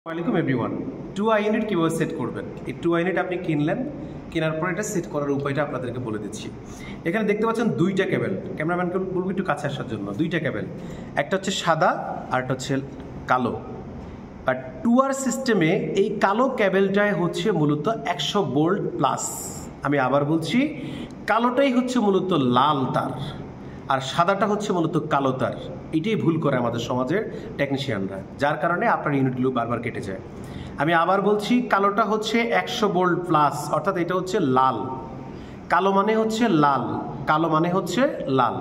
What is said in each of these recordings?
Welcome everyone. 2i unit কীভাবে set করবেন, এই 2i ইউনিট আপনি কিনলেন, কেনার পর এটা সেট করার উপায়টা আপনাদেরকে বলে দিচ্ছি। এখানে দেখতে পাচ্ছেন দুইটা কেবল, ক্যামেরাম্যানকে বলবো একটু কাছে আসার জন্য। দুইটা কেবল, একটা হচ্ছে সাদা আর একটা হচ্ছে কালো। আর 2r সিস্টেমে এই কালো কেবলটাই হচ্ছে মূলত 100 ভোল্ট প্লাস। আমি আবার বলছি, কালোটাই হচ্ছে মূলত লাল তার আর সাদাটা হচ্ছে মূলত কালো তার। এটাই ভুল করে আমাদের সমাজের টেকনিশিয়ানরা, যার কারণে আপনার ইউনিটগুলো বারবার কেটে যায়। আমি আবার বলছি, কালোটা হচ্ছে 100 ভোল্ট প্লাস, অর্থাৎ এটা হচ্ছে লাল। কালো মানে হচ্ছে লাল, কালো মানে হচ্ছে লাল,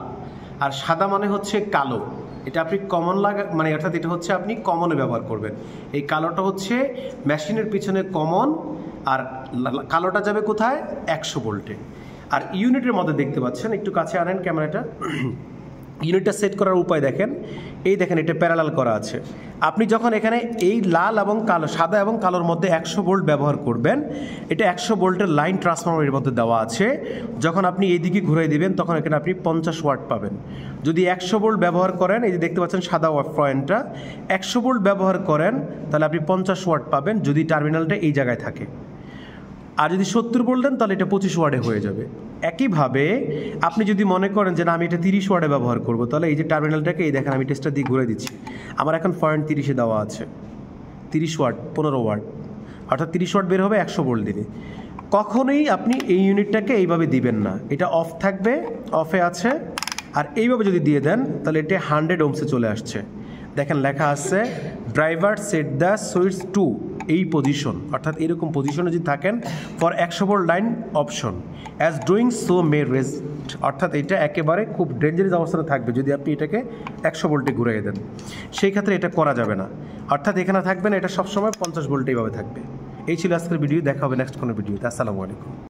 আর সাদা মানে হচ্ছে কালো। এটা আপনি কমন মানে অর্থাৎ এটা হচ্ছে আপনি কমনে ব্যবহার করবেন। এই কালোটা হচ্ছে মেশিনের পিছনে কমন, আর কালোটা যাবে কোথায়? 100 ভোল্টে। আর ইউনিটের মধ্যে দেখতে পাচ্ছেন, একটু কাছে আনেন ক্যামেরাটা। ইউনিটটা সেট করার উপায় দেখেন, এই দেখেন এটা প্যারালাল করা আছে। আপনি যখন এখানে এই লাল এবং কালো, সাদা এবং কালোর মধ্যে 100 ভোল্ট ব্যবহার করবেন, এটা 100 ভোল্টের লাইন ট্রান্সফরমারের মধ্যে দেওয়া আছে। যখন আপনি এইদিকে ঘুরিয়ে দিবেন তখন এখানে আপনি 50 ওয়াট পাবেন। যদি 100 ভোল্ট ব্যবহার করেন, এই যে দেখতে পাচ্ছেন সাদা পয়েন্টটা, 100 ভোল্ট ব্যবহার করেন তাহলে আপনি 50 ওয়াট পাবেন যদি টার্মিনালটা এই জায়গায় থাকে। আর যদি 70 ভোল্ট দেন তাহলে এটা 25 ওয়াটে হয়ে যাবে। একইভাবে আপনি যদি মনে করেন যে না আমি এটা 30 ওয়াটে ব্যবহার করব, তাহলে এই যে টার্মিনালটাকে এই দেখেন আমি টেস্টার দিয়ে ঘুরে দিচ্ছি, আমার এখন 0.30-এ দেওয়া আছে 30 ওয়াট, 15 ওয়াট, অর্থাৎ 30 ওয়াট বের হবে 100 ভোল্ট দিলে। কখনোই আপনি এই ইউনিটটাকে এইভাবে দিবেন না, এটা অফ থাকবে, অফে আছে। আর এইভাবে যদি দিয়ে দেন তাহলে এটা 100 ওহমসে চলে আসছে। দেখেন লেখা আছে driver set the switch to এই পজিশন, অর্থাৎ এরকম পজিশনে যদি থাকেন for 100 volt line option, as doing so may rest, অর্থাৎ এটা একেবারে খুব ডেঞ্জারাস অবস্থানে থাকবে যদি আপনি এটাকে 100 ভোল্টে ঘুরিয়ে দেন। সেই ক্ষেত্রে এটা করা যাবে না, অর্থাৎ এখানে থাকবে না, এটা সবসময় 50 ভোল্টে এইভাবে থাকবে। এই ছিল আজকের ভিডিও, দেখা হবে নেক্সট কোনো ভিডিওতে। আসসালামু আলাইকুম।